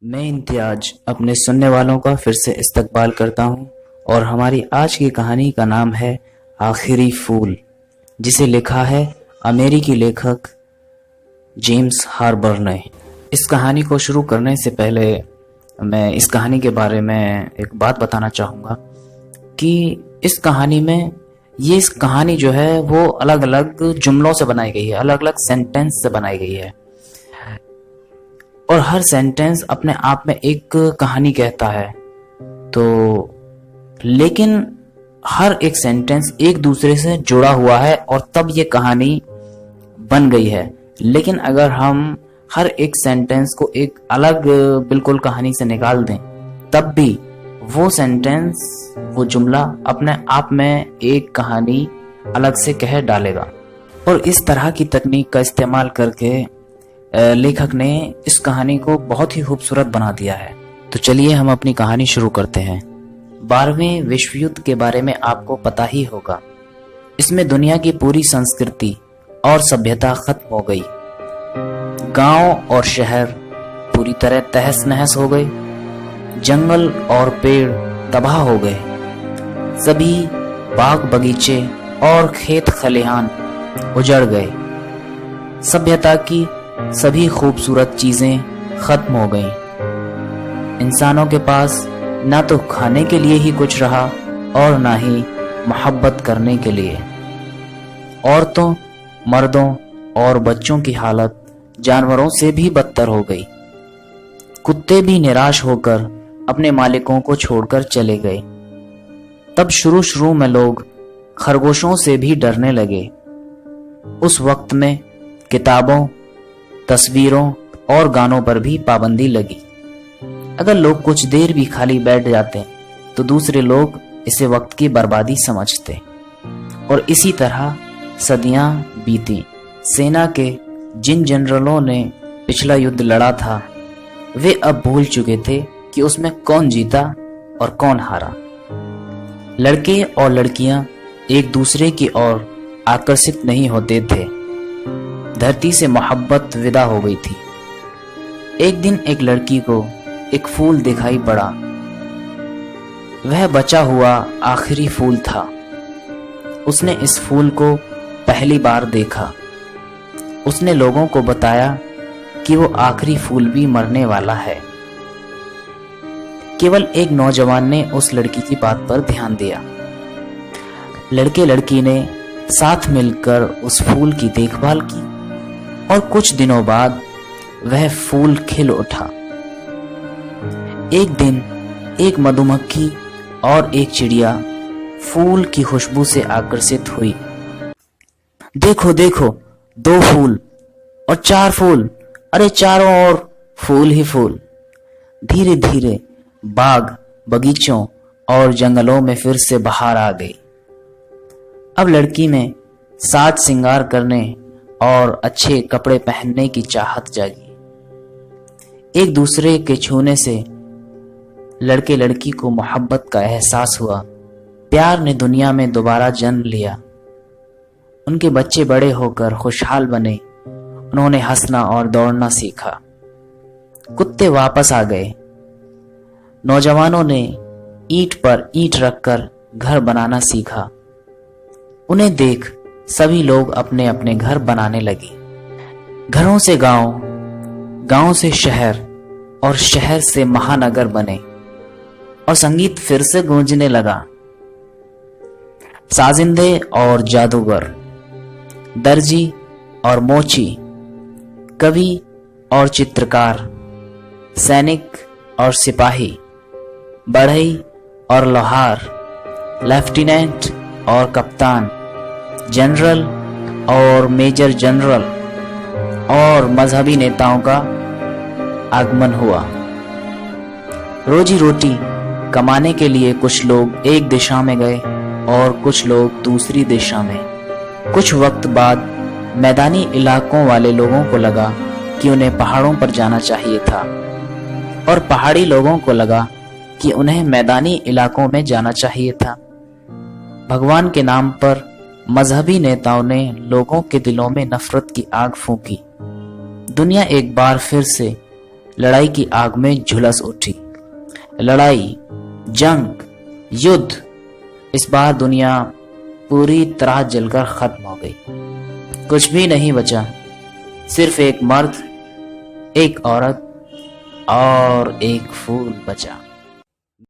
मैं इम्तियाज अपने सुनने वालों का फिर से इस्तकबाल करता हूँ और हमारी आज की कहानी का नाम है आखिरी फूल, जिसे लिखा है अमेरिकी लेखक जेम्स हार्बर ने। इस कहानी को शुरू करने से पहले मैं इस कहानी के बारे में एक बात बताना चाहूँगा कि इस कहानी जो है वो अलग अलग जुमलों से बनाई गई है, अलग अलग सेंटेंस से बनाई गई है और हर सेंटेंस अपने आप में एक कहानी कहता है। तो लेकिन हर एक सेंटेंस एक दूसरे से जुड़ा हुआ है और तब ये कहानी बन गई है। लेकिन अगर हम हर एक सेंटेंस को एक अलग बिल्कुल कहानी से निकाल दें, तब भी वो सेंटेंस, वो जुमला अपने आप में एक कहानी अलग से कह डालेगा। और इस तरह की तकनीक का इस्तेमाल करके लेखक ने इस कहानी को बहुत ही खूबसूरत बना दिया है। तो चलिए हम अपनी कहानी शुरू करते हैं। 12वें विश्व युद्ध के बारे में आपको पता ही होगा। इसमें दुनिया की पूरी संस्कृति और सभ्यता खत्म हो गई। गांव और शहर पूरी तरह तहस नहस हो गए। जंगल और पेड़ तबाह हो गए। सभी बाग बगीचे और खेत खलिहान उजड़ गए। सभ्यता की सभी खूबसूरत चीजें खत्म हो गईं। इंसानों के पास ना तो खाने के लिए ही कुछ रहा और ना ही मोहब्बत करने के लिए। औरतों, मर्दों और बच्चों की हालत जानवरों से भी बदतर हो गई। कुत्ते भी निराश होकर अपने मालिकों को छोड़कर चले गए। तब शुरू में लोग खरगोशों से भी डरने लगे। उस वक्त में किताबों, तस्वीरों और गानों पर भी पाबंदी लगी। अगर लोग कुछ देर भी खाली बैठ जाते तो दूसरे लोग इसे वक्त की बर्बादी समझते और इसी तरह सदियां बीती। सेना के जिन जनरलों ने पिछला युद्ध लड़ा था, वे अब भूल चुके थे कि उसमें कौन जीता और कौन हारा। लड़के और लड़कियां एक दूसरे की ओर आकर्षित नहीं होते थे। धरती से मोहब्बत विदा हो गई थी। एक दिन एक लड़की को एक फूल दिखाई पड़ा। वह बचा हुआ आखिरी फूल था। उसने इस फूल को पहली बार देखा। उसने लोगों को बताया कि वो आखिरी फूल भी मरने वाला है। केवल एक नौजवान ने उस लड़की की बात पर ध्यान दिया। लड़के लड़की ने साथ मिलकर उस फूल की देखभाल की और कुछ दिनों बाद वह फूल खिल उठा। एक दिन एक मधुमक्खी और एक चिड़िया फूल की खुशबू से आकर्षित हुई। देखो देखो, 2 फूल और 4 फूल, अरे चारों ओर फूल ही फूल। धीरे धीरे बाग, बगीचों और जंगलों में फिर से बहार आ गई। अब लड़की में साज श्रृंगार करने और अच्छे कपड़े पहनने की चाहत जागी। एक दूसरे के छूने से लड़के लड़की को मोहब्बत का एहसास हुआ। प्यार ने दुनिया में दोबारा जन्म लिया। उनके बच्चे बड़े होकर खुशहाल बने। उन्होंने हंसना और दौड़ना सीखा। कुत्ते वापस आ गए। नौजवानों ने ईंट पर ईंट रखकर घर बनाना सीखा। उन्हें देख सभी लोग अपने अपने घर बनाने लगे। घरों से गांव, गांव से शहर और शहर से महानगर बने और संगीत फिर से गूंजने लगा। साजिंदे और जादूगर, दर्जी और मोची, कवि और चित्रकार, सैनिक और सिपाही, बढ़ई और लोहार, लेफ्टिनेंट और कप्तान, जनरल और मेजर जनरल और मजहबी नेताओं का आगमन हुआ। रोजी रोटी कमाने के लिए कुछ लोग एक दिशा में गए और कुछ लोग दूसरी दिशा में। कुछ वक्त बाद मैदानी इलाकों वाले लोगों को लगा कि उन्हें पहाड़ों पर जाना चाहिए था और पहाड़ी लोगों को लगा कि उन्हें मैदानी इलाकों में जाना चाहिए था। भगवान के नाम पर मजहबी नेताओं ने लोगों के दिलों में नफरत की आग फूंकी। दुनिया एक बार फिर से लड़ाई की आग में झुलस उठी। लड़ाई, जंग, युद्ध, इस बार दुनिया पूरी तरह जलकर खत्म हो गई। कुछ भी नहीं बचा, सिर्फ एक मर्द, एक औरत और एक फूल बचा।